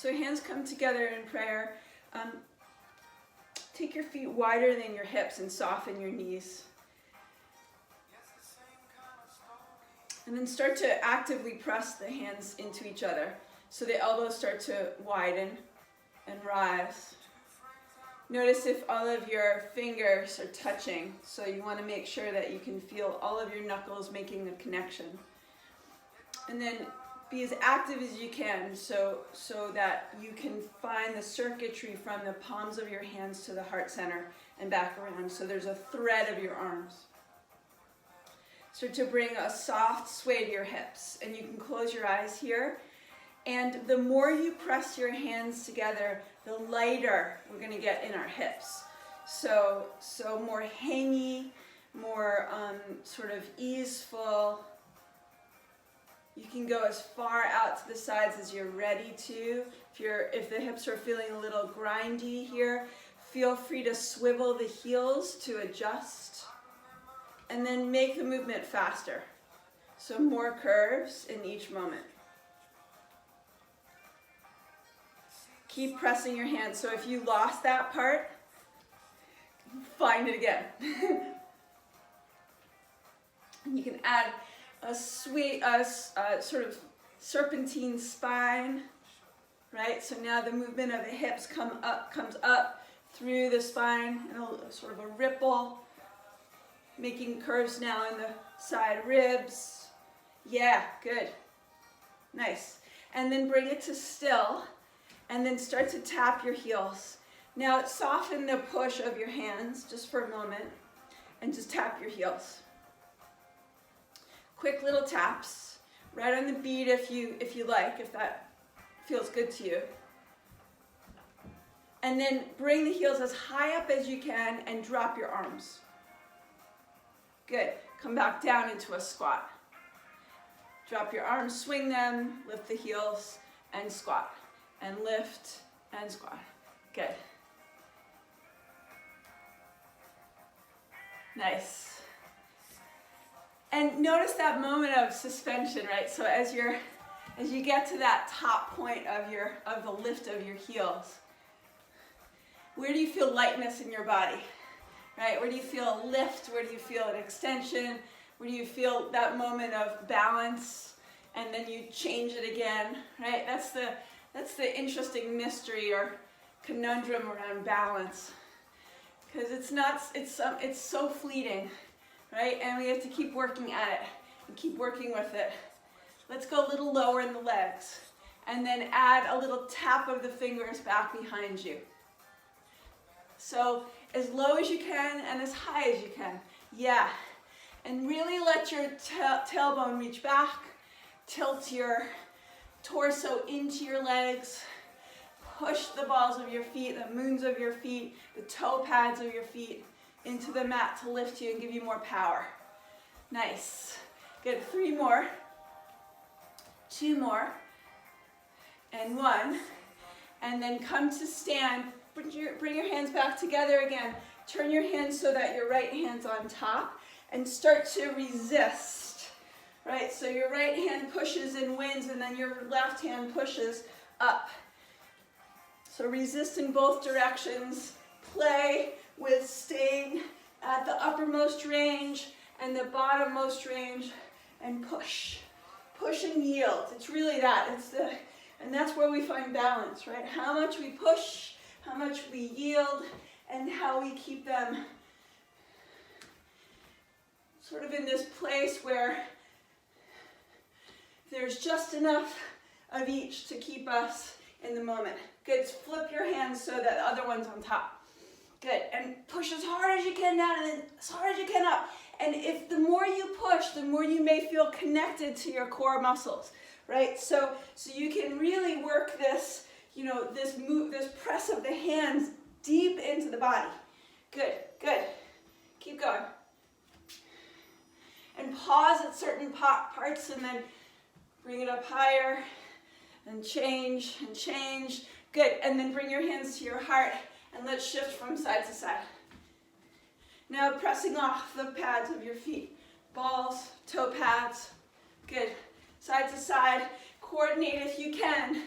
So hands come together in prayer. Take your feet wider than your hips and soften your knees. And then start to actively press the hands into each other. So the elbows start to widen and rise. Notice if all of your fingers are touching. So you want to make sure that you can feel all of your knuckles making a connection. And then be as active as you can so that you can find the circuitry from the palms of your hands to the heart center and back around. So there's a thread of your arms. Start to bring a soft sway to your hips. And you can close your eyes here. And the more you press your hands together, the lighter we're going to get in our hips. So more hangy, more sort of easeful. You can go as far out to the sides as you're ready to. If the hips are feeling a little grindy here, feel free to swivel the heels to adjust. And then make the movement faster. So more curves in each moment. Keep pressing your hands. So if you lost that part, find it again. And you can add a sort of serpentine spine, right? So now the movement of the hips comes up through the spine, and a sort of a ripple, making curves now in the side ribs. Yeah, good. Nice. And then bring it to still, and then start to tap your heels. Now soften the push of your hands just for a moment, and just tap your heels. Quick little taps, right on the beat if you like, if that feels good to you. And then bring the heels as high up as you can and drop your arms. Good. Come back down into a squat. Drop your arms, swing them, lift the heels, and squat. And lift and squat. Good. Nice. And notice that moment of suspension, right? So as you get to that top point of the lift of your heels, where do you feel lightness in your body? Right? Where do you feel a lift? Where do you feel an extension? Where do you feel that moment of balance? And then you change it again, right? That's the interesting mystery or conundrum around balance, because it's so fleeting, right? And we have to keep working at it and keep working with it. Let's go a little lower in the legs, and then add a little tap of the fingers back behind you. So as low as you can and as high as you can. Yeah. And really let your tailbone reach back. Tilt your torso into your legs. Push the balls of your feet, the moons of your feet, the toe pads of your feet into the mat to lift you and give you more power. Nice. Good. 3 more. 2 more. And 1. And then come to stand. Bring your hands back together again. Turn your hands so that your right hand's on top and start to resist. Right? So your right hand pushes and wins, and then your left hand pushes up. So resist in both directions. Play with staying at the uppermost range and the bottommost range, and push. Push and yield. It's really that. And that's where we find balance, right? How much we push, how much we yield, and how we keep them sort of in this place where there's just enough of each to keep us in the moment. Good. Flip your hands so that the other one's on top. Good. And push as hard as you can down and then as hard as you can up. And if the more you push, the more you may feel connected to your core muscles, right? So you can really work this, this press of the hands deep into the body. Good, good. Keep going. And pause at certain parts and then bring it up higher and change and change. Good. And then bring your hands to your heart and let's shift from side to side. Now pressing off the pads of your feet. Balls, toe pads. Good. Side to side. Coordinate if you can.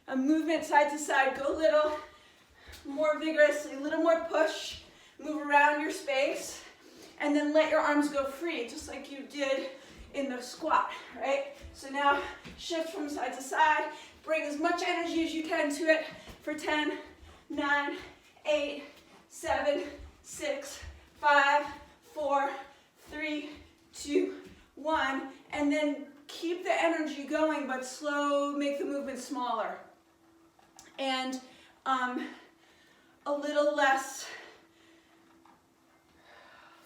A movement side to side. Go a little more vigorously, a little more push. Move around your space. And then let your arms go free, just like you did in the squat, right? So now shift from side to side. Bring as much energy as you can to it for 10, 9, 8, 7, 6, 5, 4, 3, 2, 1. And then keep the energy going, but slow, make the movement smaller. And a little less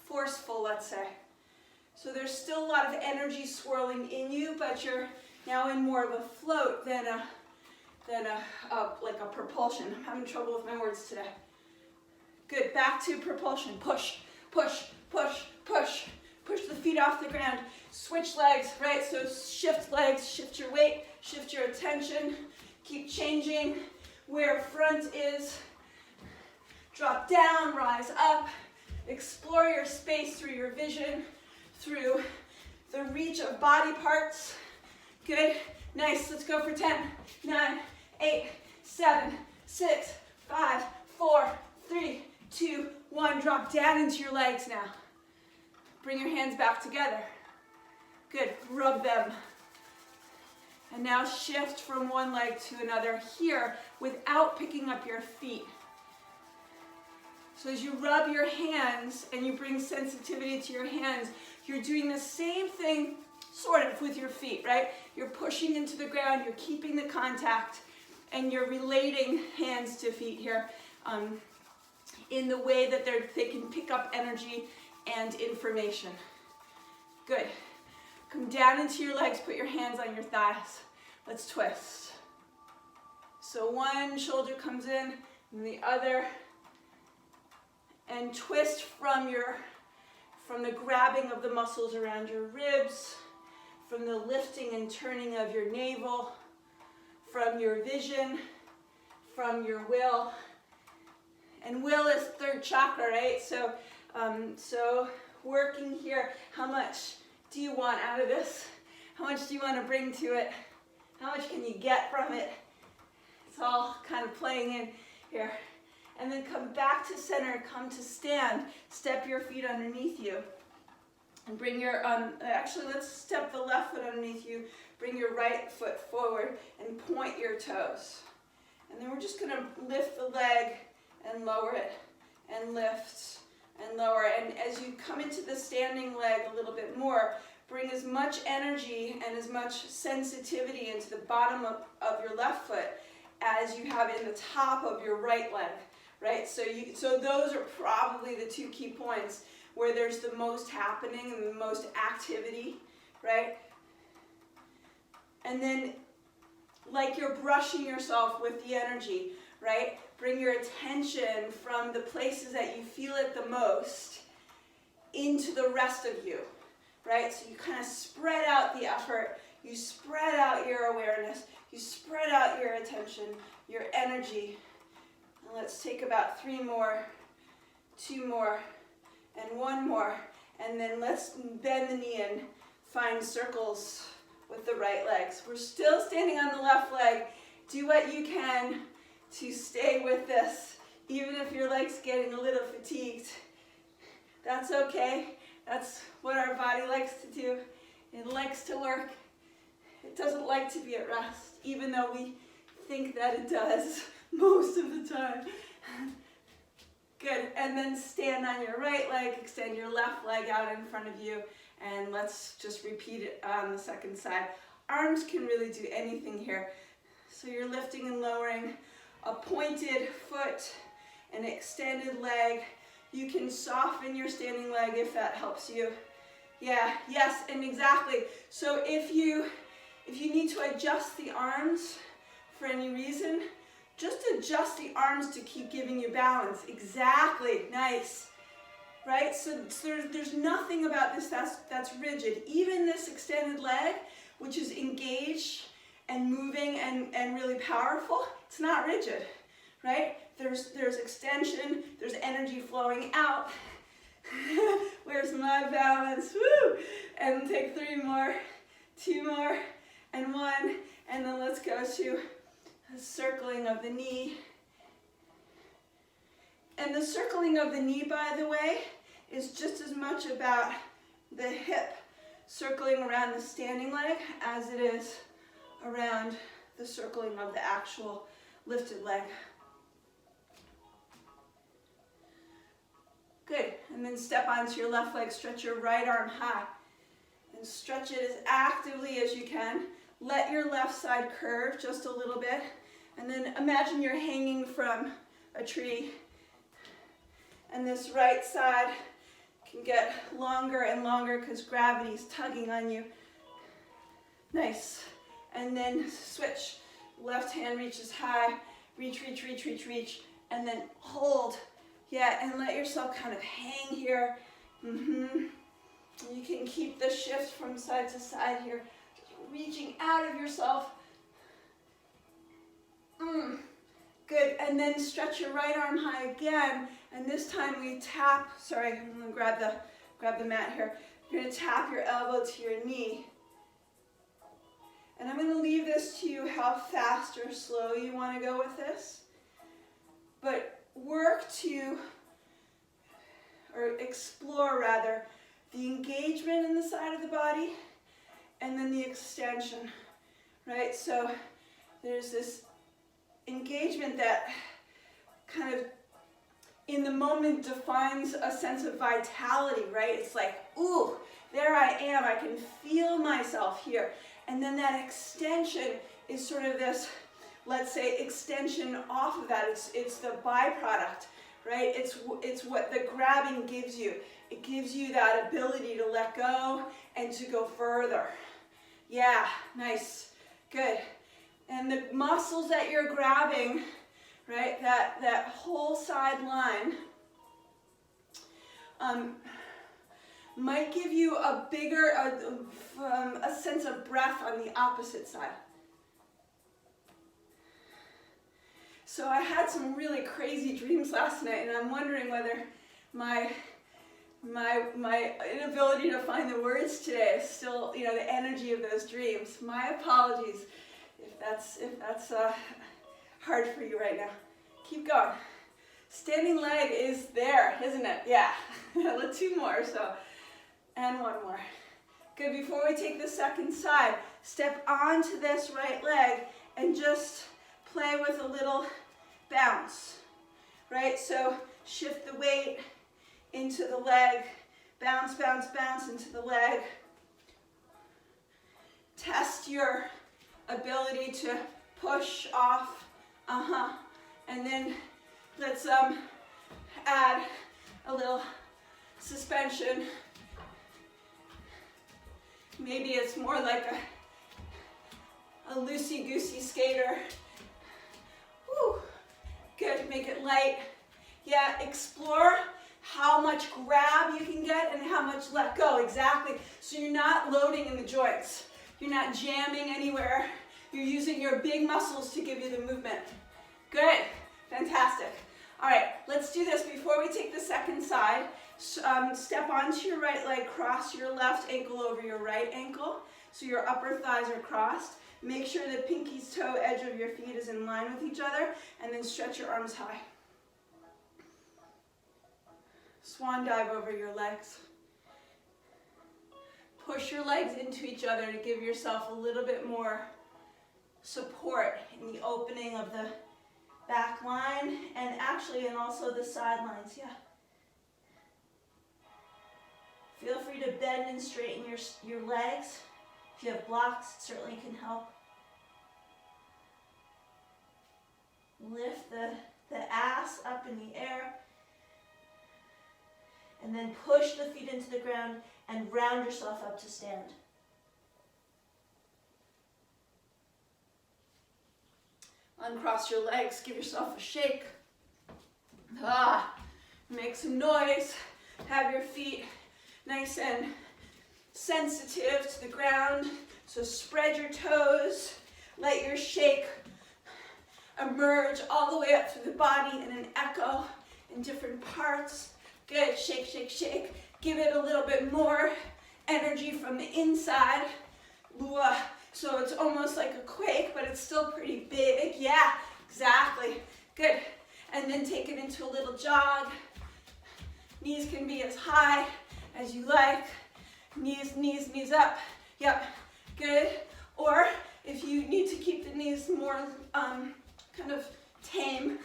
forceful, let's say. So there's still a lot of energy swirling in you, but you're now in more of a float than like a propulsion. I'm having trouble with my words today. Good, back to propulsion. Push, push, push, push. Push the feet off the ground. Switch legs, right? So shift legs, shift your weight, shift your attention. Keep changing where front is. Drop down, rise up. Explore your space through your vision, through the reach of body parts. Good, nice, let's go for 10, 9, 8, 7, 6, 5, 4, 3, 2, 1. Drop down into your legs now. Bring your hands back together. Good, rub them. And now shift from one leg to another here without picking up your feet. So as you rub your hands and you bring sensitivity to your hands, you're doing the same thing sort of with your feet, right? You're pushing into the ground, you're keeping the contact, and you're relating hands to feet here in the way that they can pick up energy and information. Good. Come down into your legs, put your hands on your thighs. Let's twist. So one shoulder comes in and the other. And twist from the grabbing of the muscles around your ribs, from the lifting and turning of your navel, from your vision, from your will. And will is third chakra, right? So working here, how much do you want out of this? How much do you want to bring to it? How much can you get from it? It's all kind of playing in here. And then come back to center, come to stand. Step your feet underneath you. And bring your, actually let's step the left foot underneath you. Bring your right foot forward and point your toes. And then we're just gonna lift the leg and lower it. And lift and lower. And as you come into the standing leg a little bit more, bring as much energy and as much sensitivity into the bottom of your left foot as you have in the top of your right leg. Right, so those are probably the two key points where there's the most happening and the most activity, right? And then, like you're brushing yourself with the energy, right? Bring your attention from the places that you feel it the most into the rest of you, right? So you kind of spread out the effort, you spread out your awareness, you spread out your attention, your energy. Let's take about 3 more, 2 more, and 1 more. And then let's bend the knee and find circles with the right legs. We're still standing on the left leg. Do what you can to stay with this, even if your leg's getting a little fatigued. That's okay. That's what our body likes to do. It likes to work. It doesn't like to be at rest, even though we think that it does. Most of the time. Good, and then stand on your right leg, extend your left leg out in front of you, and let's just repeat it on the second side. Arms can really do anything here. So you're lifting and lowering a pointed foot, an extended leg. You can soften your standing leg if that helps you. Yeah, yes, and exactly. So if you need to adjust the arms for any reason, just adjust the arms to keep giving you balance. Exactly, nice. Right, so there's nothing about this that's rigid. Even this extended leg, which is engaged and moving and really powerful, it's not rigid, right? There's extension, there's energy flowing out. Where's my balance? Woo! And take 3 more, 2 more, and 1. And then let's go to The circling of the knee. And the circling of the knee, by the way, is just as much about the hip circling around the standing leg as it is around the circling of the actual lifted leg. Good, and then step onto your left leg, stretch your right arm high, and stretch it as actively as you can. Let your left side curve just a little bit, and then imagine you're hanging from a tree, and this right side can get longer and longer because gravity's tugging on you. Nice, and then switch. Left hand reaches high, reach, reach, reach, reach, reach, and then hold. Yeah, and let yourself kind of hang here. You can keep the shift from side to side here. Just reaching out of yourself. Good, and then stretch your right arm high again, and this time we tap, sorry, I'm gonna grab the mat here. You're gonna tap your elbow to your knee. And I'm gonna leave this to you how fast or slow you wanna go with this. But work to, or explore rather, the engagement in the side of the body and then the extension, right? So there's this engagement that kind of in the moment defines a sense of vitality, right? It's like, ooh, there I am, I can feel myself here. And then that extension is sort of this, let's say, extension off of that. It's the byproduct, right? It's what the grabbing gives you. It gives you that ability to let go and to go further. Yeah, nice, good. And the muscles that you're grabbing, right, that whole side line, might give you a bigger, a sense of breath on the opposite side. So I had some really crazy dreams last night, and I'm wondering whether my inability to find the words today is still, you know, the energy of those dreams. My apologies if that's hard for you right now. Keep going. Standing leg is there, isn't it? Yeah. Two more, so, and one more. Good, before we take the second side, step onto this right leg and just play with a little bounce, right? So shift the weight into the leg, bounce, bounce, bounce into the leg. Test your ability to push off, and then let's add a little suspension. Maybe it's more like a loosey-goosey skater. Woo. Good, make it light. Yeah, explore how much grab you can get and how much let go, exactly. So you're not loading in the joints. You're not jamming anywhere. You're using your big muscles to give you the movement. Good, fantastic. All right, let's do this before we take the second side. Step onto your right leg, cross your left ankle over your right ankle, so your upper thighs are crossed. Make sure the pinky toe edge of your feet is in line with each other, and then stretch your arms high. Swan dive over your legs. Push your legs into each other to give yourself a little bit more support in the opening of the back line and also the sidelines, yeah. Feel free to bend and straighten your legs. If you have blocks, it certainly can help. Lift the ass up in the air. And then push the feet into the ground and round yourself up to stand. Uncross your legs, give yourself a shake. Make some noise. Have your feet nice and sensitive to the ground. So spread your toes. Let your shake emerge all the way up through the body in an echo in different parts. Good, shake, shake, shake. Give it a little bit more energy from the inside. So it's almost like a quake, but it's still pretty big. Yeah, exactly. Good. And then take it into a little jog. Knees can be as high as you like. Knees, knees, knees up. Yep, good. Or if you need to keep the knees more kind of tame,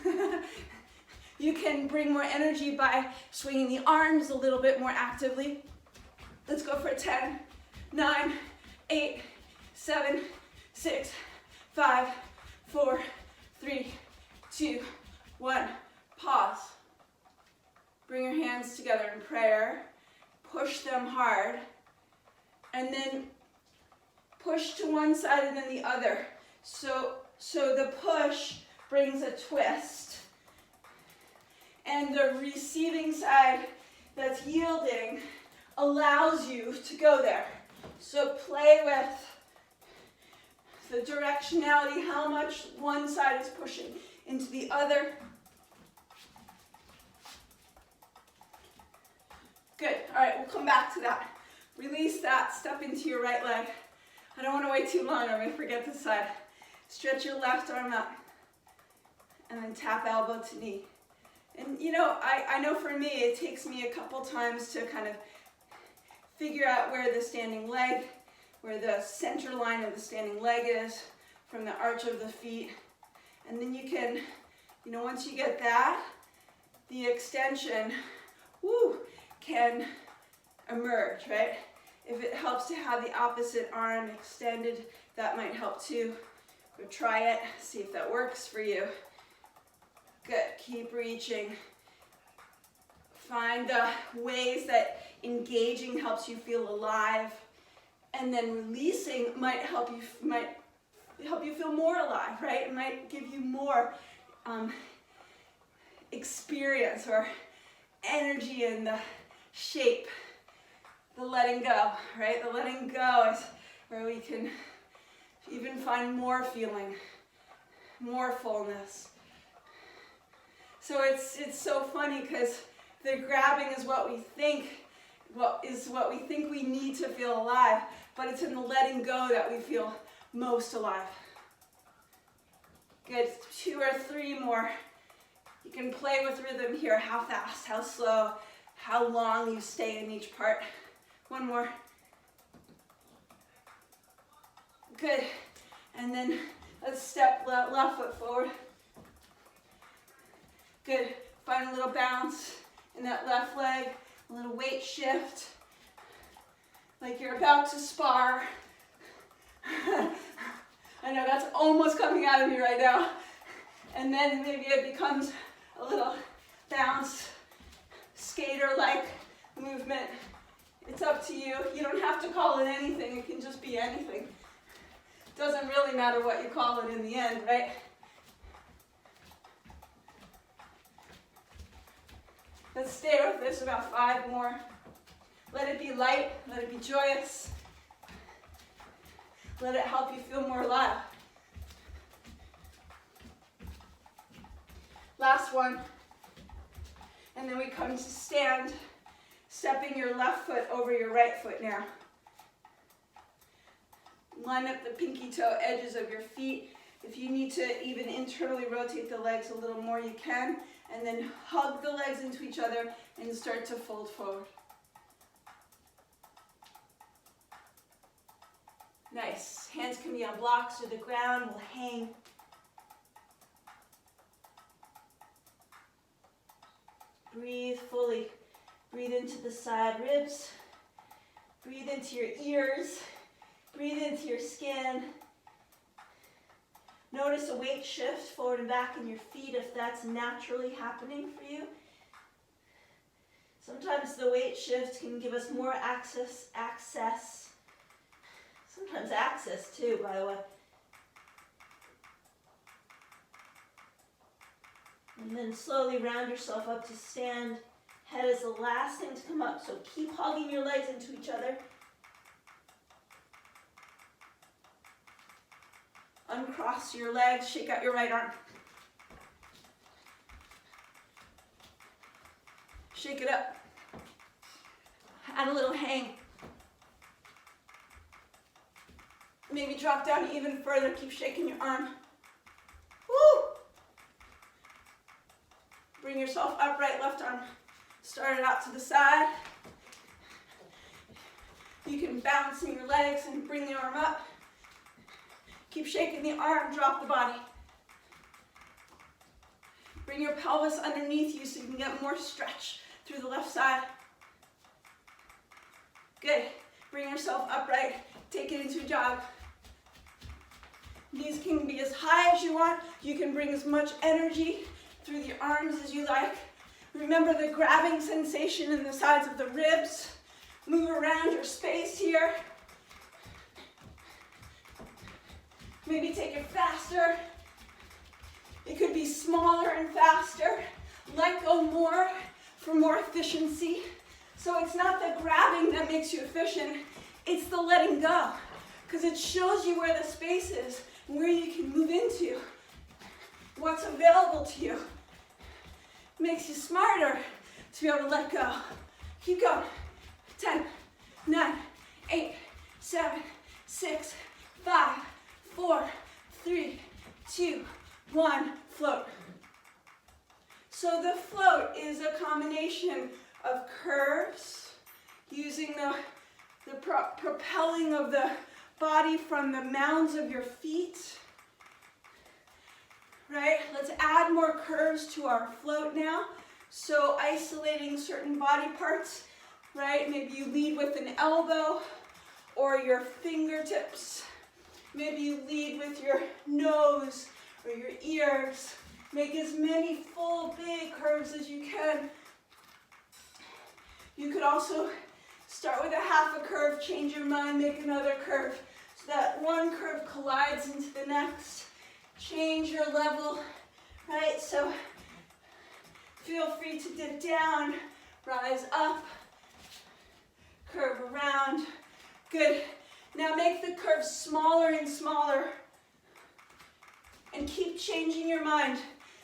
you can bring more energy by swinging the arms a little bit more actively. Let's go for 10, 9, 8, 7, 6, 5, 4, 3, 2, 1. Pause. Bring your hands together in prayer. Push them hard. And then push to one side and then the other. So the push brings a twist. And the receiving side that's yielding allows you to go there. So play with the directionality, how much one side is pushing into the other. Good. All right, we'll come back to that. Release that, step into your right leg. I don't want to wait too long, I'm going to forget this side. Stretch your left arm up, and then tap elbow to knee. And you know, I know for me, it takes me a couple times to kind of figure out where the standing leg, where the center line of the standing leg is from the arch of the feet. And then you can, you know, once you get that, the extension, can emerge, right? If it helps to have the opposite arm extended, that might help too. Go try it, see if that works for you. Good, keep reaching. Find the ways that engaging helps you feel alive, and then releasing might help you feel more alive, right? It might give you more experience or energy in the shape. The letting go, right? The letting go is where we can even find more feeling, more fullness. So it's so funny because the grabbing is what we think we need to feel alive, but it's in the letting go that we feel most alive. Good, 2 or 3 more. You can play with rhythm here, how fast, how slow, how long you stay in each part. 1 more. Good, and then let's step left foot forward. Good, find a little bounce in that left leg, a little weight shift, like you're about to spar. I know that's almost coming out of me right now. And then maybe it becomes a little bounce, skater-like movement. It's up to you. You don't have to call it anything. It can just be anything. Doesn't really matter what you call it in the end, right? Let's stay with this about 5 more. Let it be light. Let it be joyous. Let it help you feel more alive. Last one. And then we come to stand, stepping your left foot over your right foot now. Line up the pinky toe edges of your feet. If you need to even internally rotate the legs a little more, you can. And then hug the legs into each other and start to fold forward. Nice. Hands can be on blocks or the ground will hang. Breathe fully. Breathe into the side ribs. Breathe into your ears. Breathe into your skin. Notice a weight shift forward and back in your feet if that's naturally happening for you. Sometimes the weight shift can give us more access. Sometimes access too, by the way. And then slowly round yourself up to stand. Head is the last thing to come up, so keep hugging your legs into each other. Uncross your legs, shake out your right arm. Shake it up. Add a little hang. Maybe drop down even further. Keep shaking your arm. Woo! Bring yourself upright, left arm. Start it out to the side. You can balance in your legs and bring the arm up. Keep shaking the arm, drop the body. Bring your pelvis underneath you so you can get more stretch through the left side. Good. Bring yourself upright. Take it into a jog. Knees can be as high as you want. You can bring as much energy through the arms as you like. Remember the grabbing sensation in the sides of the ribs. Move around your space here. Maybe take it faster. It could be smaller and faster. Let go more for more efficiency. So it's not the grabbing that makes you efficient, it's the letting go. Because it shows you where the space is and where you can move into. What's available to you. Makes you smarter to be able to let go. Keep going. 10, 9, 8, 7, 6, 5, 4, 3, 2, 1, float. So the float is a combination of curves, using the propelling of the body from the mounds of your feet. Right? Let's add more curves to our float now. So isolating certain body parts, right? Maybe you lead with an elbow or your fingertips. Maybe you lead with your nose or your ears. Make as many full, big curves as you can. You could also start with a half a curve, change your mind, make another curve. So that one curve collides into the next. Change your level, right? So feel free to dip down, rise up, curve around. Good. Now make the curve smaller and smaller and keep changing your mind.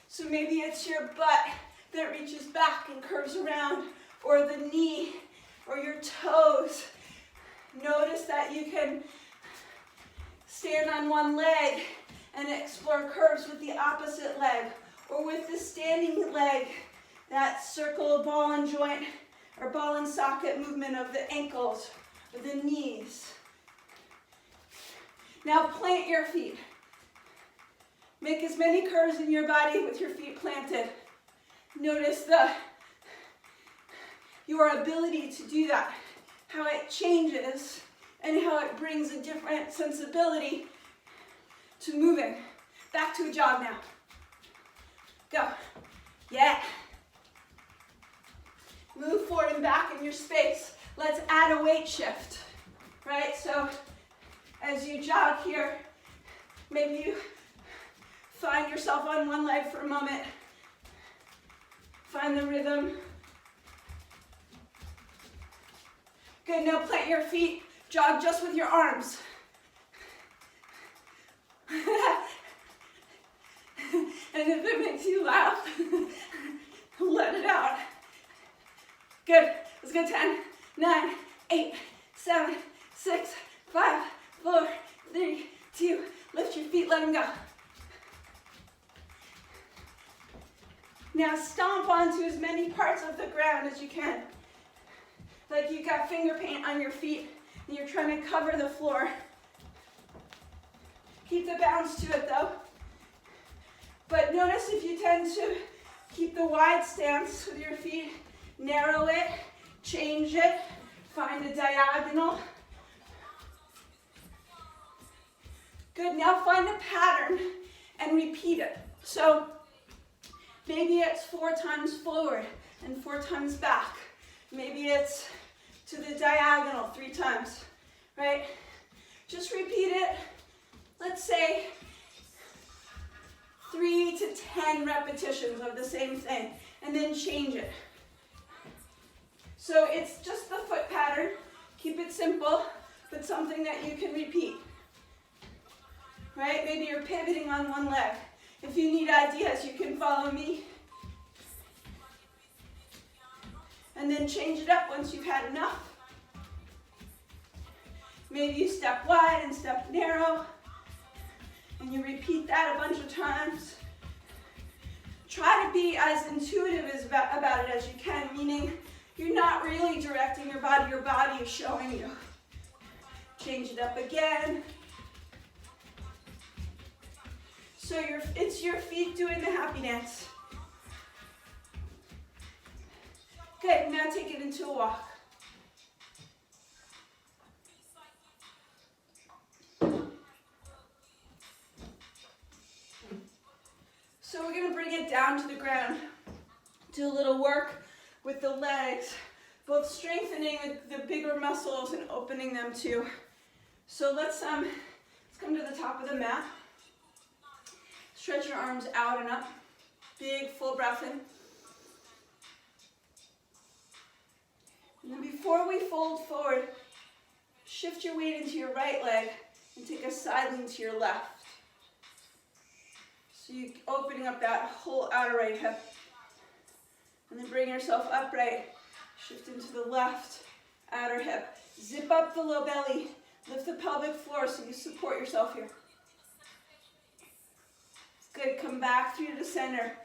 So maybe it's your butt that reaches back and curves around, or the knee, or your toes. Notice that you can stand on one leg and explore curves with the opposite leg, or with the standing leg, that circle ball and joint or ball and socket movement of the ankles or the knees. Now plant your feet. Make as many curves in your body with your feet planted. Notice your ability to do that, how it changes and how it brings a different sensibility to moving. Back to a jog now. Go. Yeah. Move forward and back in your space. Let's add a weight shift, right? So as you jog here, maybe you find yourself on one leg for a moment. Find the rhythm. Good, now plant your feet. Jog just with your arms. And if it makes you laugh, let it out. Good. Let's go. 10, 9, 8, 7, 6, 5, 4, 3, 2. Lift your feet, let them go. Now stomp onto as many parts of the ground as you can. Like you've got finger paint on your feet and you're trying to cover the floor. Keep the bounce to it though. But notice if you tend to keep the wide stance with your feet, narrow it, change it, find a diagonal. Good, now find a pattern and repeat it. So maybe it's 4 times forward and 4 times back. Maybe it's to the diagonal 3 times, right? Just repeat it, let's say 3 to 10 repetitions of the same thing, and then change it. So it's just the foot pattern. Keep it simple, but something that you can repeat, right? Maybe you're pivoting on one leg. If you need ideas, you can follow me. And then change it up once you've had enough. Maybe you step wide and step narrow, and you repeat that a bunch of times. Try to be as intuitive about it as you can, meaning you're not really directing your body is showing you. Change it up again. So it's your feet doing the happy dance. Good, now take it into a walk. So we're gonna bring it down to the ground. Do a little work with the legs, both strengthening the bigger muscles and opening them too. So let's come to the top of the mat. Stretch your arms out and up. Big full breath in. And then before we fold forward, shift your weight into your right leg and take a side lean to your left. So you're opening up that whole outer right hip. And then bring yourself upright. Shift into the left outer hip. Zip up the low belly. Lift the pelvic floor so you support yourself here. Good, come back through the center.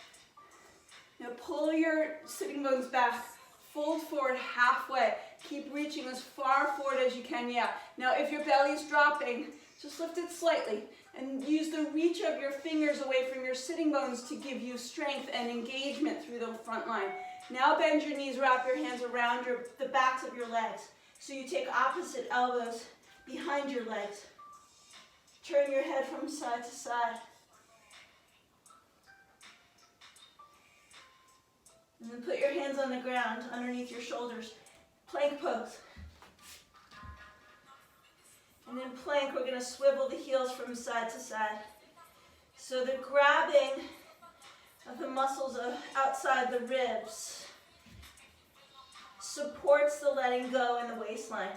Now pull your sitting bones back. Fold forward halfway. Keep reaching as far forward as you can, yeah. Now if your belly's dropping, just lift it slightly and use the reach of your fingers away from your sitting bones to give you strength and engagement through the front line. Now bend your knees, wrap your hands around the backs of your legs. So you take opposite elbows behind your legs. Turn your head from side to side. And then put your hands on the ground underneath your shoulders. Plank pose. And in plank, we're going to swivel the heels from side to side. So the grabbing of the muscles outside the ribs supports the letting go in the waistline.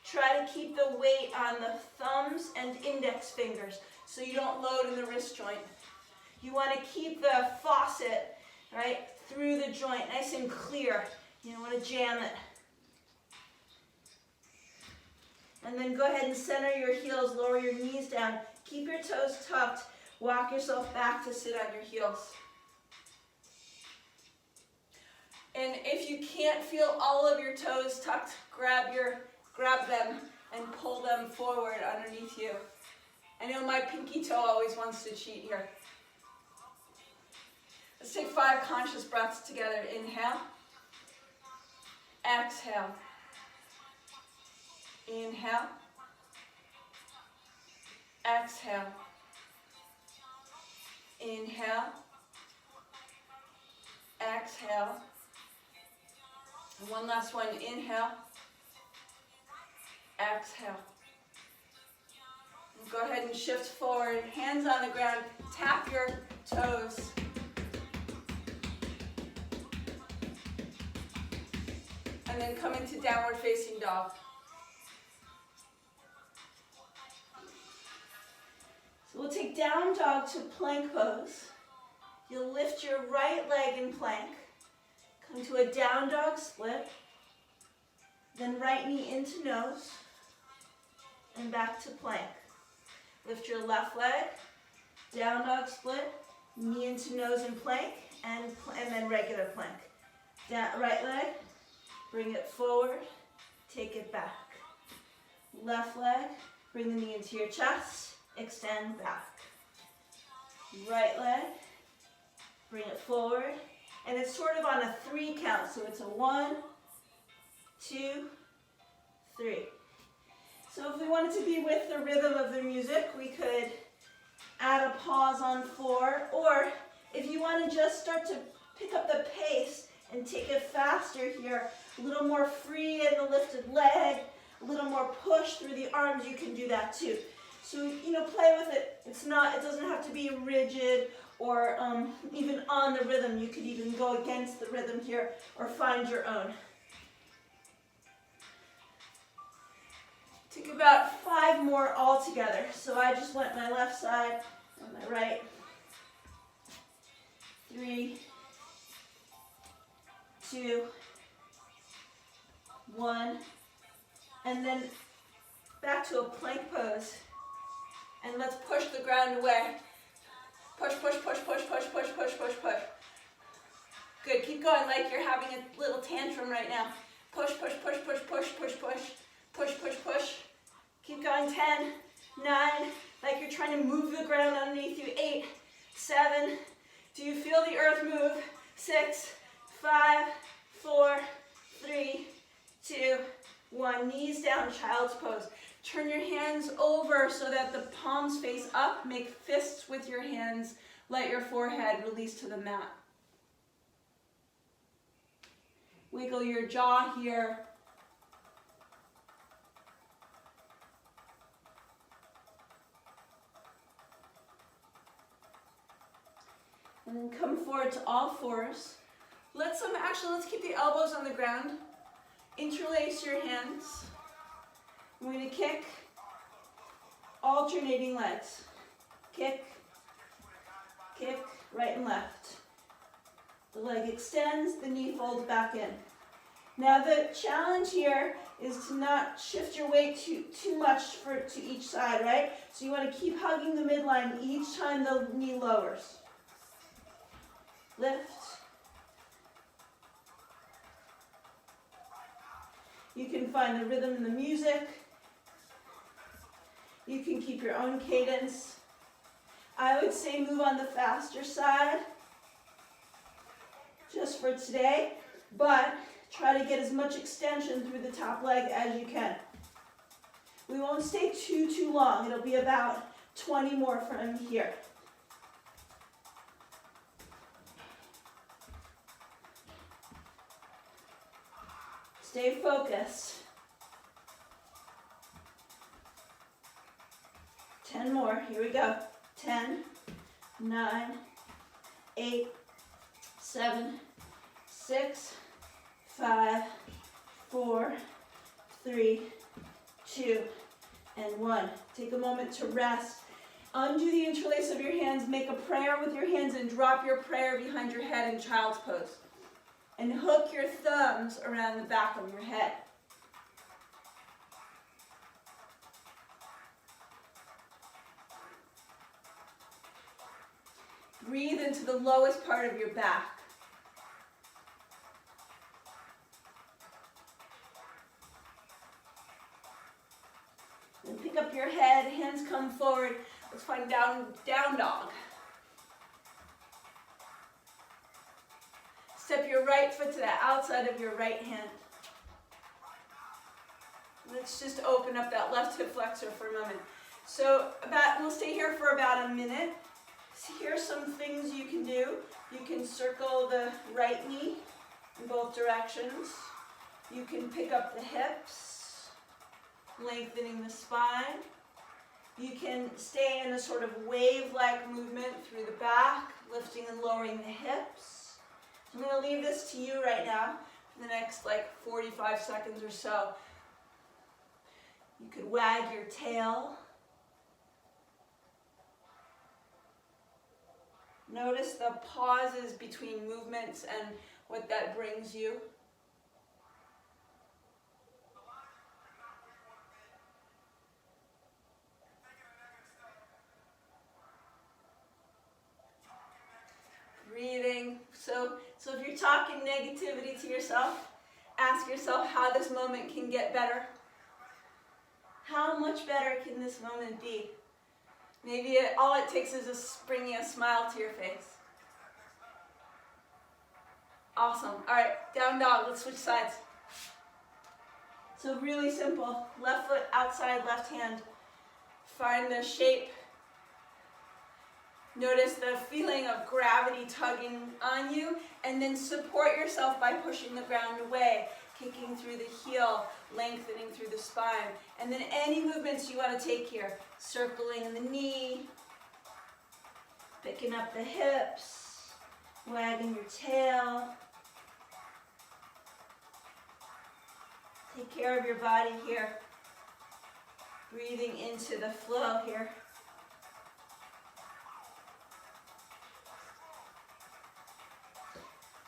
Try to keep the weight on the thumbs and index fingers so you don't load in the wrist joint. You want to keep the faucet, right, through the joint, nice and clear. You don't want to jam it. And then go ahead and center your heels, lower your knees down. Keep your toes tucked. Walk yourself back to sit on your heels. And if you can't feel all of your toes tucked, grab them and pull them forward underneath you. I know my pinky toe always wants to cheat here. Let's take 5 conscious breaths together. Inhale. Exhale. Inhale. Exhale. Inhale. Exhale. And one last one. Inhale. Exhale. And go ahead and shift forward. Hands on the ground. Tap your toes. And then come into downward facing dog. So we'll take down dog to plank pose. You'll lift your right leg in plank. Come to a down dog split. Then right knee into nose. And back to plank. Lift your left leg. Down dog split. Knee into nose and plank. And then regular plank. Down, right leg. Bring it forward, take it back. Left leg, bring the knee into your chest, extend back. Right leg, bring it forward, and it's sort of on a 3 count, so it's a 1, 2, 3. So if we wanted to be with the rhythm of the music, we could add a pause on 4, or if you want to just start to pick up the pace and take it faster here, a little more free in the lifted leg, a little more push through the arms, you can do that too. So, play with it. It doesn't have to be rigid or even on the rhythm. You could even go against the rhythm here or find your own. Take about 5 more all together. So I just went my left side and my right. 3, 2, 1, and then back to a plank pose. And let's push the ground away. Push, push, push, push, push, push, push, push, push. Good, keep going like you're having a little tantrum right now. Push, push, push, push, push, push, push, push, push, push. Keep going, 10, 9, like you're trying to move the ground underneath you. 8, 7, do you feel the earth move? 6, 5, 4, 3, 2, 1. Knees down, child's pose. Turn your hands over so that the palms face up. Make fists with your hands. Let your forehead release to the mat. Wiggle your jaw here. And then come forward to all fours. Let's keep the elbows on the ground. Interlace your hands. I'm going to kick, alternating legs. Kick, kick, right and left. The leg extends, the knee folds back in. Now the challenge here is to not shift your weight too much to each side, right? So you want to keep hugging the midline each time the knee lowers. Lift. You can find the rhythm in the music. You can keep your own cadence. I would say move on the faster side just for today, but try to get as much extension through the top leg as you can. We won't stay too long. It'll be about 20 more from here. Stay focused. 10 more. Here we go. 10, 9, 8, 7, 6, 5, 4, 3, 2, and 1. Take a moment to rest. Undo the interlace of your hands. Make a prayer with your hands and drop your prayer behind your head in child's pose. And hook your thumbs around the back of your head. Breathe into the lowest part of your back. And pick up your head, hands come forward. Let's find down dog. Step your right foot to the outside of your right hand. Let's just open up that left hip flexor for a moment. So we'll stay here for about a minute. So here's some things you can do. You can circle the right knee in both directions. You can pick up the hips, lengthening the spine. You can stay in a sort of wave-like movement through the back, lifting and lowering the hips. I'm going to leave this to you right now for the next 45 seconds or so. You could wag your tail. Notice the pauses between movements and what that brings you. Breathing. So if you're talking negativity to yourself, ask yourself how this moment can get better. How much better can this moment be? Maybe all it takes is bringing a smile to your face. Awesome. All right, down dog. Let's switch sides. So really simple. Left foot outside, left hand. Find the shape. Notice the feeling of gravity tugging on you, and then support yourself by pushing the ground away, kicking through the heel, lengthening through the spine. And then any movements you want to take here. Circling the knee, picking up the hips, wagging your tail. Take care of your body here. Breathing into the flow here.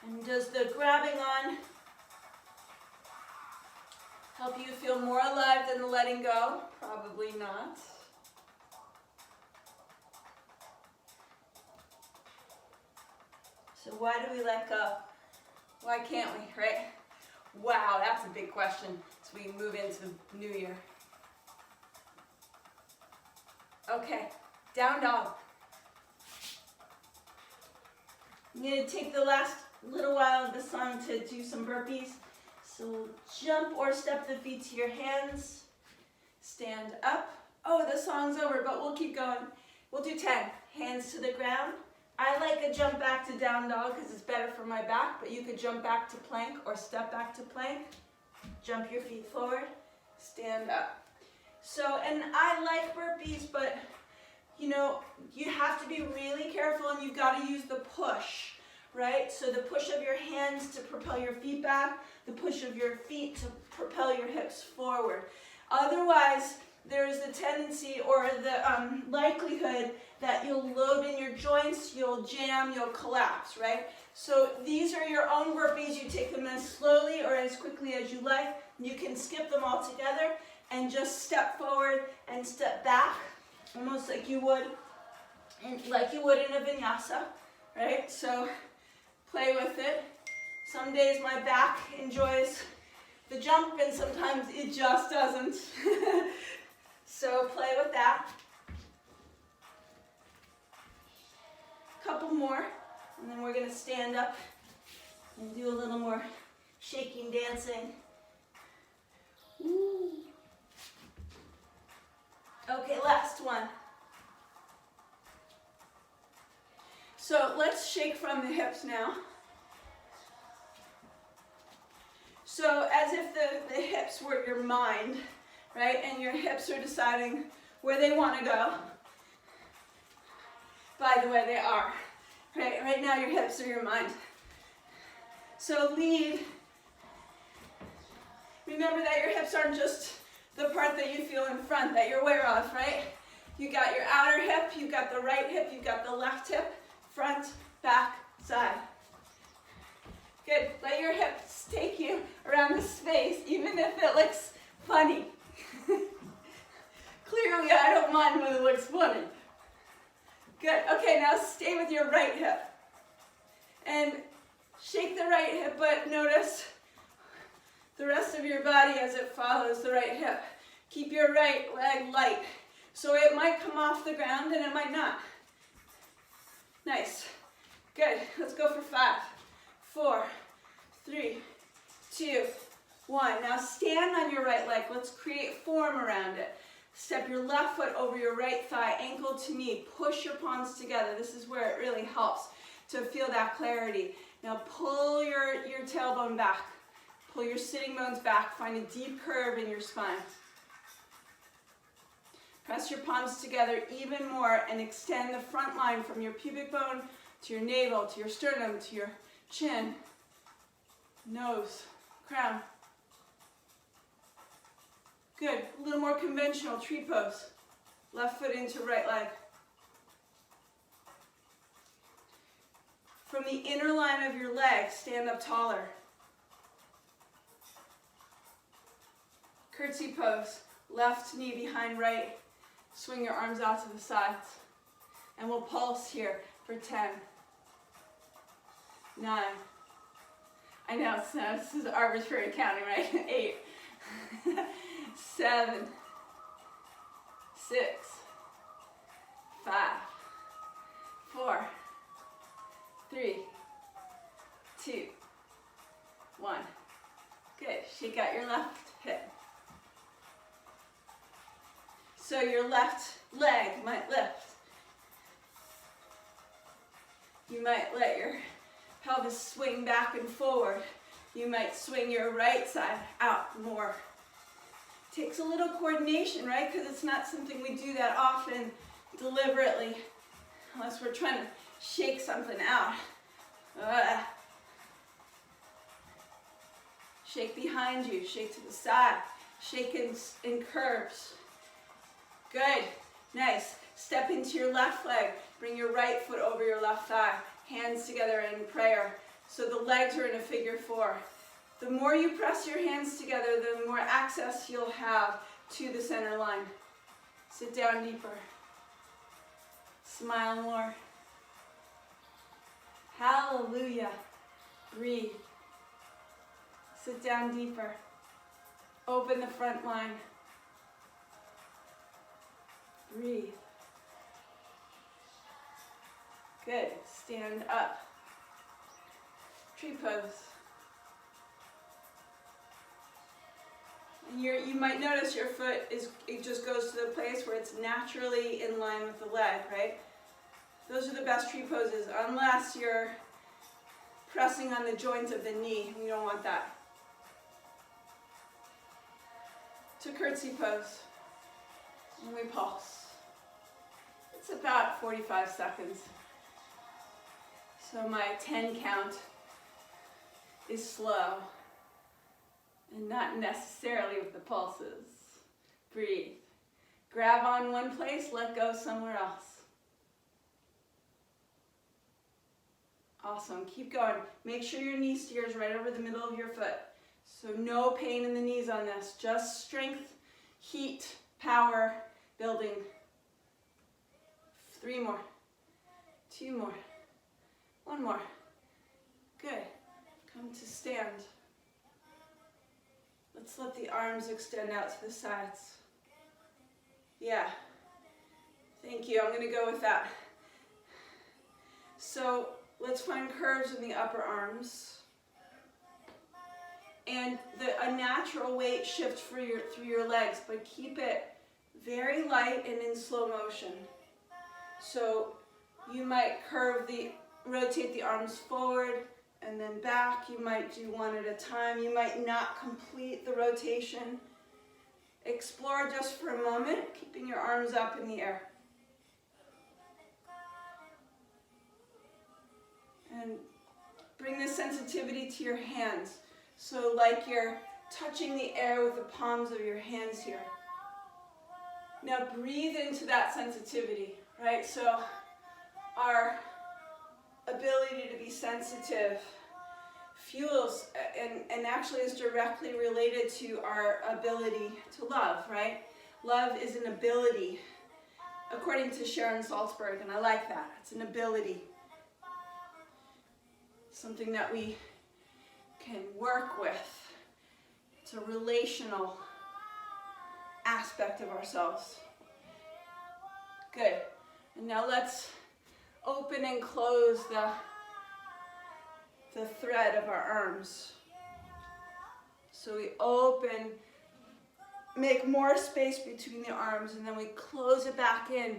And does the grabbing on Help you feel more alive than the letting go? Probably not. So why do we let go? Why can't we, right? Wow, that's a big question as we move into the new year. Okay, down dog. I'm going to take the last little while of the song to do some burpees. So jump or step the feet to your hands. Stand up. Oh, the song's over, but we'll keep going. We'll do 10. Hands to the ground. I like a jump back to down dog because it's better for my back, but you could jump back to plank or step back to plank. Jump your feet forward. Stand up. So, and I like burpees, but you know, you have to be really careful and you've got to use the push, right? So the push of your hands to propel your feet back, the push of your feet to propel your hips forward. Otherwise, there's the tendency or the likelihood that you'll load in your joints, you'll jam, you'll collapse, right? So these are your own burpees. You take them as slowly or as quickly as you like. You can skip them all together and just step forward and step back, almost like you would in a vinyasa, right? So play with it. Some days my back enjoys the jump and sometimes it just doesn't. So play with that. Couple more, and then we're going to stand up and do a little more shaking, dancing. Ooh. Okay, last one. So let's shake from the hips now. So as if the hips were your mind, right? And your hips are deciding where they want to go. By the way, they are. Right now your hips are your mind. So lead. Remember that your hips aren't just the part that you feel in front that you're aware of, right? You got your outer hip, you got the right hip, you got the left hip, front, back, side. Good. Let your hips take you around the space, even if it looks funny. Clearly, I don't mind when it looks funny. Good. Okay, now stay with your right hip. And shake the right hip, but notice the rest of your body as it follows the right hip. Keep your right leg light. So it might come off the ground and it might not. Nice. Good. Let's go for 5, 4, 3, 2, 1. Now stand on your right leg. Let's create form around it. Step your left foot over your right thigh, ankle to knee. Push your palms together. This is where it really helps to feel that clarity. Now pull your tailbone back. Pull your sitting bones back. Find a deep curve in your spine. Press your palms together even more and extend the front line from your pubic bone to your navel, to your sternum, to your chin, nose, crown. Good. A little more conventional tree pose. Left foot into right leg. From the inner line of your leg, stand up taller. Curtsy pose. Left knee behind right. Swing your arms out to the sides. And we'll pulse here for 10, 9. I know, so this is arbitrary counting, right? 8, 7, 6, 5, 4, 3, 2, 1. Good. Shake out your left hip. So your left leg might lift. You might let your pelvis swing back and forward. You might swing your right side out more. Takes a little coordination, right? Because it's not something we do that often deliberately, unless we're trying to shake something out. Shake behind you, shake to the side, shake in curves. Good, nice. Step into your left leg. Bring your right foot over your left thigh. Hands together in prayer. So the legs are in a figure 4. The more you press your hands together, the more access you'll have to the center line. Sit down deeper. Smile more. Hallelujah. Breathe. Sit down deeper. Open the front line. Breathe. Good. Stand up. Tree pose. And you might notice your foot it just goes to the place where it's naturally in line with the leg, right? Those are the best tree poses, unless you're pressing on the joint of the knee. We don't want that. To curtsy pose. And we pulse. It's about 45 seconds. So my 10 count is slow and not necessarily with the pulses. Breathe. Grab on one place, let go somewhere else. Awesome. Keep going. Make sure your knee steers right over the middle of your foot. So no pain in the knees on this. Just strength, heat, power, building. 3 more. 2 more. 1 more. Good. Come to stand. Let's let the arms extend out to the sides. Yeah. Thank you. I'm going to go with that. So let's find curves in the upper arms. And a natural weight shift through your legs, but keep it very light and in slow motion. So you might rotate the arms forward and then back. You might do one at a time. You might not complete the rotation. Explore just for a moment, keeping your arms up in the air. And bring the sensitivity to your hands. So like you're touching the air with the palms of your hands here. Now breathe into that sensitivity, right? So our ability to be sensitive fuels and actually is directly related to our ability to love, right? Love is an ability, according to Sharon Salzberg, and I like that. It's an ability. Something that we can work with. It's a relational aspect of ourselves. Good. And now let's open and close the thread of our arms. So we open, make more space between the arms, and then we close it back in,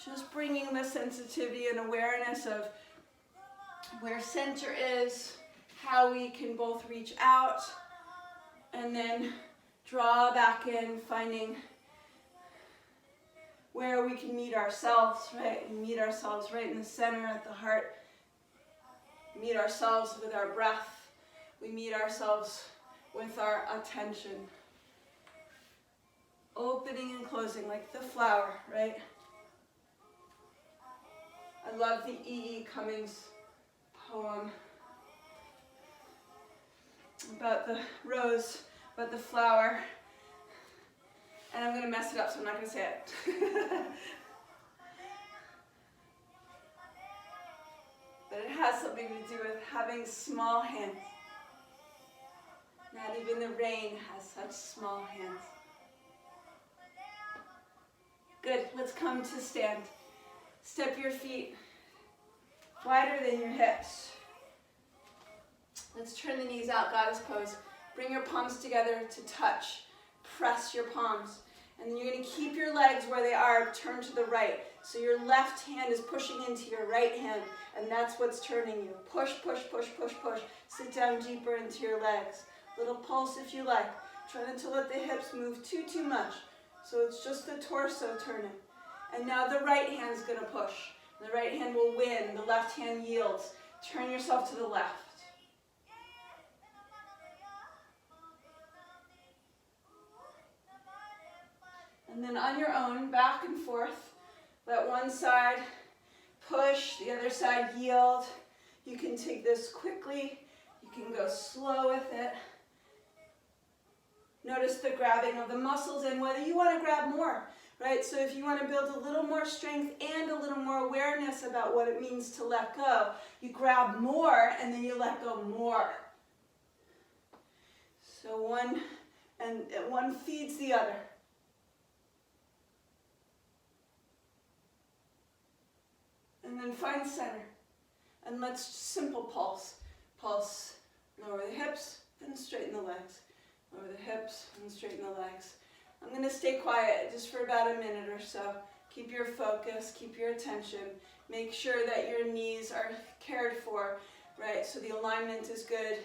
just bringing the sensitivity and awareness of where center is, how we can both reach out, and then draw back in, finding where we can meet ourselves, right? And meet ourselves right in the center at the heart. Meet ourselves with our breath. We meet ourselves with our attention. Opening and closing like the flower, right? I love the E.E. Cummings poem about the rose, about the flower. And I'm going to mess it up, so I'm not going to say it. But it has something to do with having small hands. Not even the rain has such small hands. Good, let's come to stand. Step your feet wider than your hips. Let's turn the knees out, goddess pose. Bring your palms together to touch. Press your palms. And then you're going to keep your legs where they are, turn to the right. So your left hand is pushing into your right hand, and that's what's turning you. Push, push, push, push, push. Sit down deeper into your legs. Little pulse if you like. Try not to let the hips move too much. So it's just the torso turning. And now the right hand's going to push. The right hand will win. The left hand yields. Turn yourself to the left. And then on your own, back and forth. Let one side push, the other side yield. You can take this quickly. You You can go slow with it. Notice the grabbing of the muscles and whether you want to grab more, right? So if you want to build a little more strength and a little more awareness about what it means to let go, you grab more and then you let go more. So one feeds the other. And then find center. And let's simple pulse. Pulse, lower the hips, then straighten the legs. Lower the hips and straighten the legs. I'm going to stay quiet just for about a minute or so. Keep your focus, keep your attention. Make sure that your knees are cared for, right? So the alignment is good.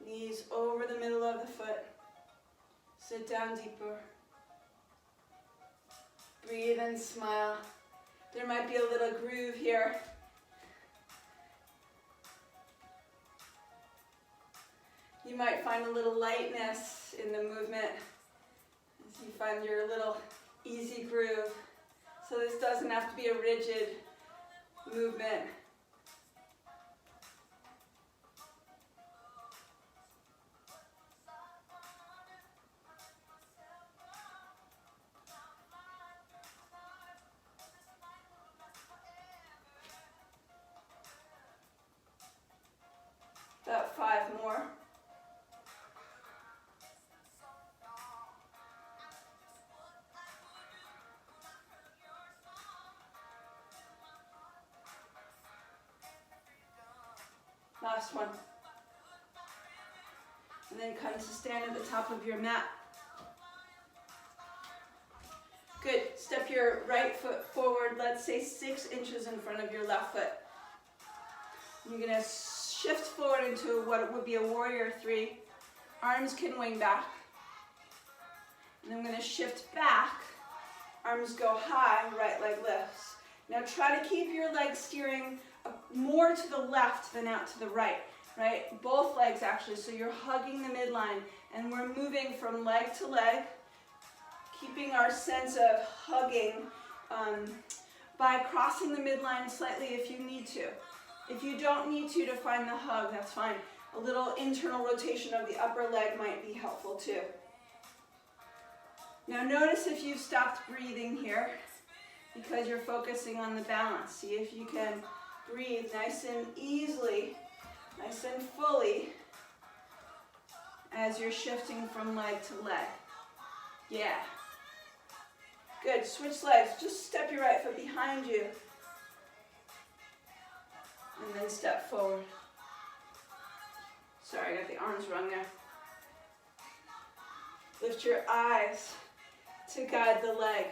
Knees over the middle of the foot. Sit down deeper. Breathe and smile. There might be a little groove here. You might find a little lightness in the movement as you find your little easy groove. So this doesn't have to be a rigid movement. About 5 more. Last one. And then come to stand at the top of your mat. Good. Step your right foot forward, let's say 6 inches in front of your left foot. You're going to shift forward into what would be a warrior 3. Arms can wing back. And I'm going to shift back. Arms go high, right leg lifts. Now try to keep your legs steering more to the left than out to the right, right? Both legs actually, so you're hugging the midline and we're moving from leg to leg, keeping our sense of hugging by crossing the midline slightly if you need to. If you don't need to find the hug, that's fine. A little internal rotation of the upper leg might be helpful too. Now notice if you've stopped breathing here because you're focusing on the balance. See if you can breathe nice and easily, nice and fully as you're shifting from leg to leg. Yeah. Good. Switch legs. Just step your right foot behind you. And then step forward. Sorry, I got the arms wrong there. Lift your eyes to guide the leg.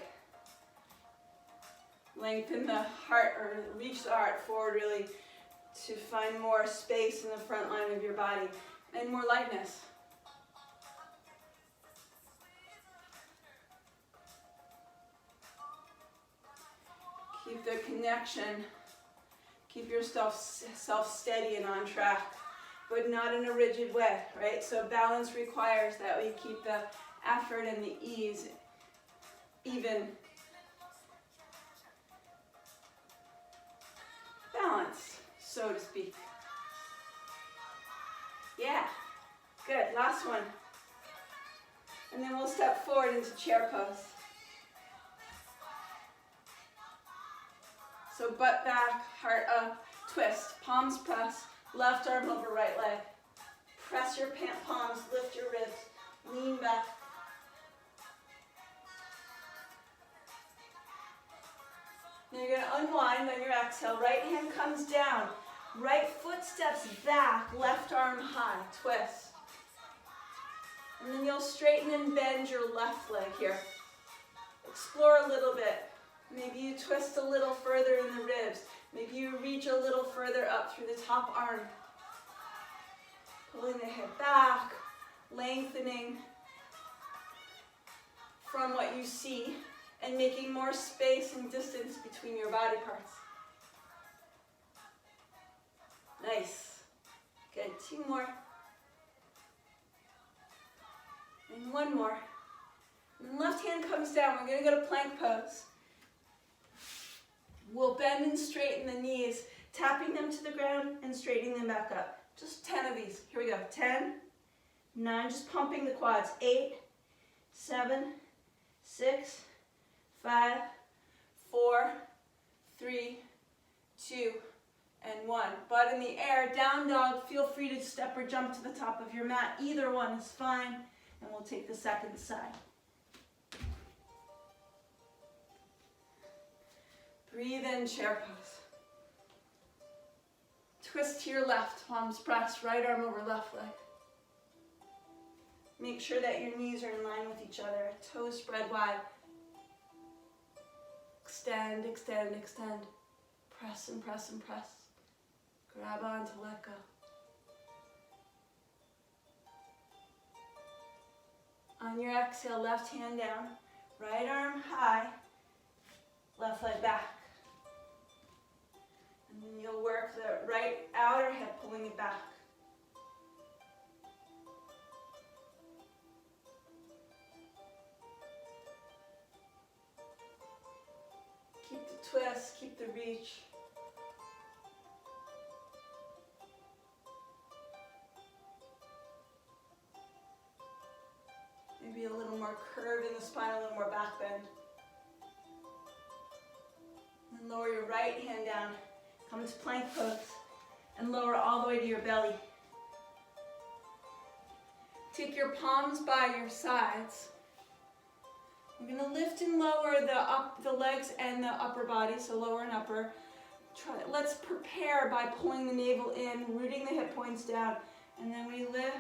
Lengthen the heart, or reach the heart forward really to find more space in the front line of your body and more lightness. Keep the connection. Keep yourself steady and on track, but not in a rigid way, right? So balance requires that we keep the effort and the ease even. Balance, so to speak. Yeah, good, last one. And then we'll step forward into chair pose. So butt back, heart up, twist, palms press, left arm over right leg. Press your palms, lift your ribs, lean back. Now you're going to unwind on your exhale. Right hand comes down. Right foot steps back. Left arm high. Twist. And then you'll straighten and bend your left leg here. Explore a little bit. Maybe you twist a little further in the ribs. Maybe you reach a little further up through the top arm. Pulling the hip back. Lengthening from what you see. And making more space and distance between your body parts. Nice. Good. 2 more. And 1 more. And left hand comes down. We're going to go to plank pose. We'll bend and straighten the knees, tapping them to the ground and straightening them back up. Just 10 of these. Here we go. 10, 9, just pumping the quads. 8, 7, 6, 5, 4, 3, 2, and 1. Butt in the air, down dog. Feel free to step or jump to the top of your mat. Either one is fine. And we'll take the second side. Breathe in, chair pose. Twist to your left, palms pressed, right arm over left leg. Make sure that your knees are in line with each other. Toes spread wide. Extend, extend, extend. Press and press and press. Grab on to let go. On your exhale, left hand down, right arm high, left leg back. And then you'll work the right outer hip, pulling it back. Keep the twist, keep the reach. Maybe a little more curve in the spine, a little more back bend. And lower your right hand down. Come to plank pose and lower all the way to your belly. Take your palms by your sides. We're going to lift and lower the legs and the upper body, so lower and upper. Let's prepare by pulling the navel in, rooting the hip points down, and then we lift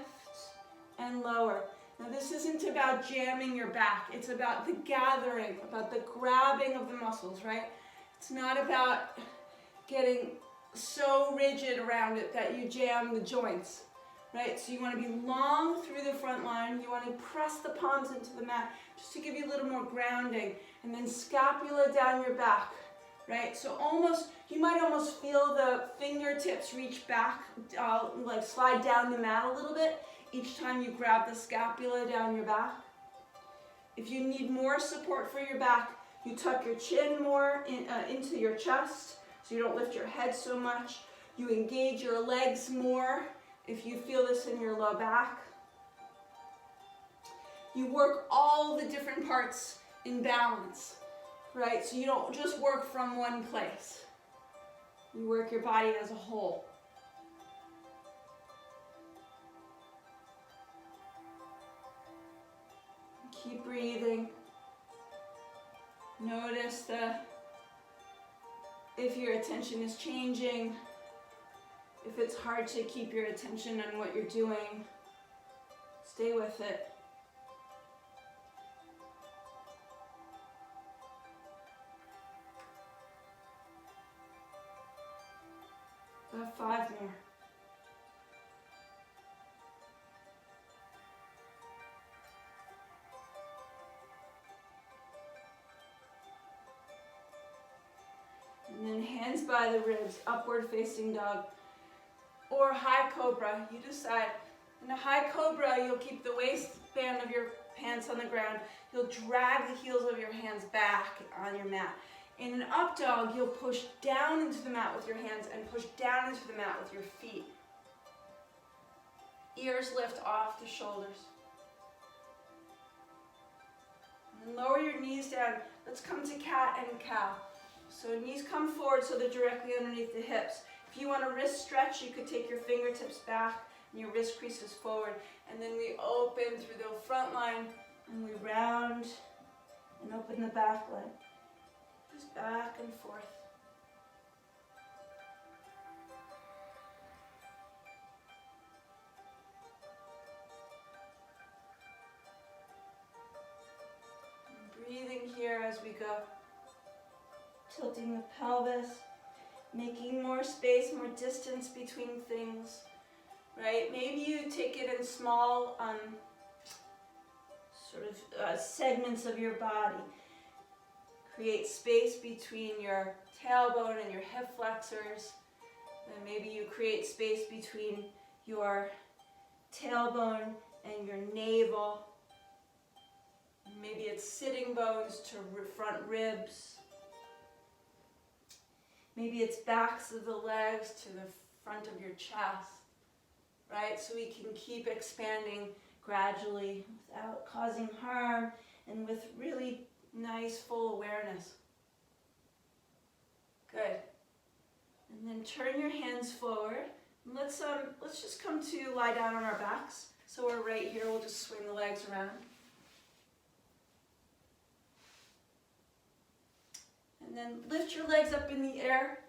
and lower. Now this isn't about jamming your back, it's about the gathering, about the grabbing of the muscles, right? It's not about getting so rigid around it that you jam the joints, right? So you want to be long through the front line, you want to press the palms into the mat just to give you a little more grounding, and then scapula down your back, right? So you might almost feel the fingertips reach back, like slide down the mat a little bit each time you grab the scapula down your back. If you need more support for your back, you tuck your chin more into your chest so you don't lift your head so much. You engage your legs more if you feel this in your low back. You work all the different parts in balance, right? So you don't just work from one place. You work your body as a whole. Keep breathing. Notice if your attention is changing, if it's hard to keep your attention on what you're doing, stay with it. About 5 more. And then hands by the ribs, upward facing dog, or high cobra, you decide. In a high cobra, you'll keep the waistband of your pants on the ground. You'll drag the heels of your hands back on your mat. In an up dog, you'll push down into the mat with your hands and push down into the mat with your feet. Ears lift off the shoulders. And then lower your knees down. Let's come to cat and cow. So knees come forward so they're directly underneath the hips. If you want a wrist stretch, you could take your fingertips back and your wrist creases forward. And then we open through the front line and we round and open the back leg. Just back and forth. And breathing here as we go. Tilting the pelvis, making more space, more distance between things, right? Maybe you take it in small segments of your body. Create space between your tailbone and your hip flexors. Then maybe you create space between your tailbone and your navel. Maybe it's sitting bones to front ribs. Maybe it's backs of the legs to the front of your chest. right? So we can keep expanding gradually without causing harm and with really nice full awareness. Good. And then turn your hands forward. And let's just come to lie down on our backs. So we're right here, we'll just swing the legs around. And then lift your legs up in the air.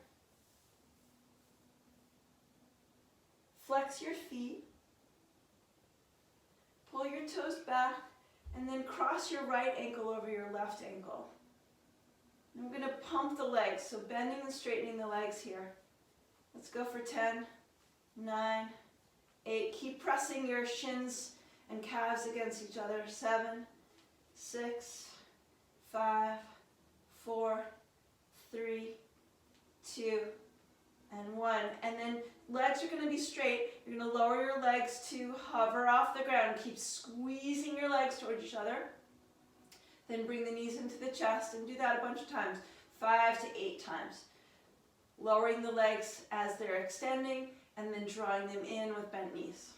Flex your feet. Pull your toes back. And then cross your right ankle over your left ankle. And I'm going to pump the legs, so bending and straightening the legs here. Let's go for 10, 9, 8. Keep pressing your shins and calves against each other. 7, 6, 5, 4, 3, 2, and 1. And then legs are going to be straight. You're going to lower your legs to hover off the ground. Keep squeezing your legs towards each other. Then bring the knees into the chest and do that a bunch of times, 5 to 8 times. Lowering the legs as they're extending and then drawing them in with bent knees.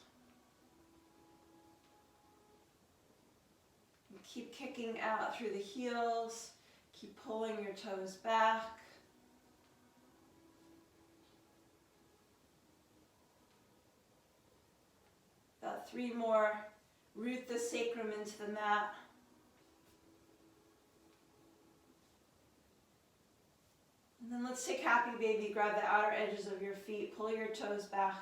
And keep kicking out through the heels. Keep pulling your toes back. About 3 more. Root the sacrum into the mat. And then let's take happy baby. Grab the outer edges of your feet. Pull your toes back.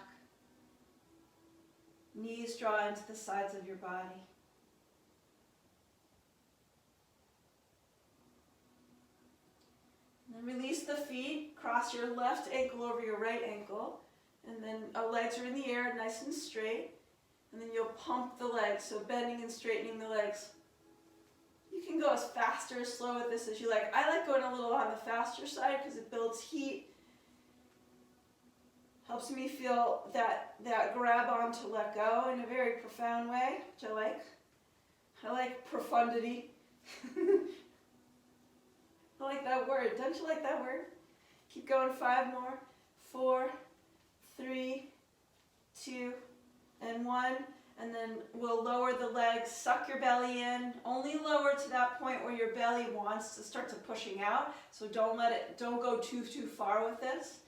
Knees draw into the sides of your body. And then release the feet. Cross your left ankle over your right ankle. And then our legs are in the air, nice and straight. And then you'll pump the legs, so bending and straightening the legs. You can go as fast or as slow with this as you like. I like going a little on the faster side because it builds heat. Helps me feel that grab on to let go in a very profound way, which I like. I like profundity. I like that word. Don't you like that word? Keep going. 5 more. 4, 3, 2, and 1. And then we'll lower the legs, suck your belly in, only lower to that point where your belly wants to start to pushing out. So don't go too far with this.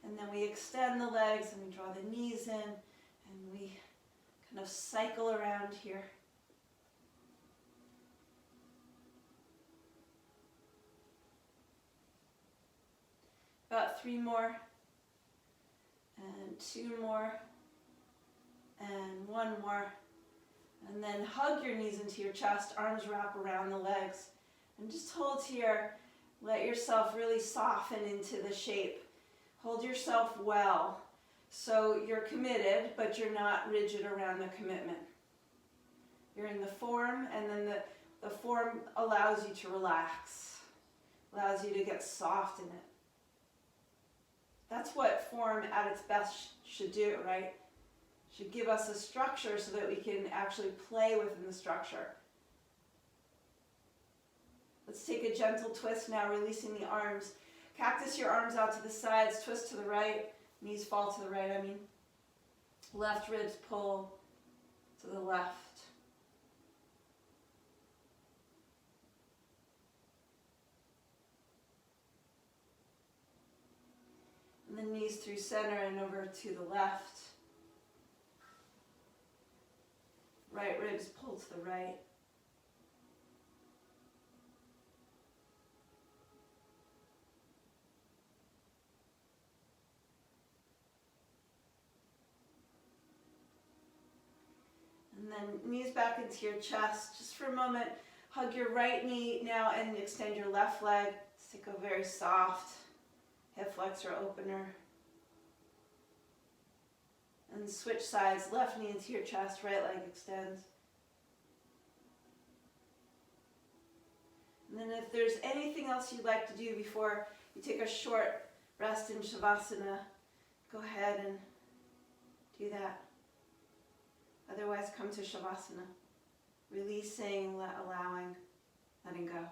And then we extend the legs and we draw the knees in and we kind of cycle around here. About 3 more, and 2 more, and 1 more. And then hug your knees into your chest, arms wrap around the legs. And just hold here. Let yourself really soften into the shape. Hold yourself well. So you're committed, but you're not rigid around the commitment. You're in the form, and then the form allows you to relax. Allows you to get soft in it. That's what form at its best should do, right? Should give us a structure so that we can actually play within the structure. Let's take a gentle twist now, releasing the arms. Cactus your arms out to the sides, twist to the right, knees fall to the right, Left ribs pull to the left. And then knees through center and over to the left. Right ribs pull to the right. And then knees back into your chest. Just for a moment, hug your right knee now and extend your left leg. Let's take a very soft hip flexor opener. And switch sides, left knee into your chest, right leg extends. And then if there's anything else you'd like to do before you take a short rest in Shavasana, go ahead and do that. Otherwise, come to Shavasana, releasing, allowing, letting go.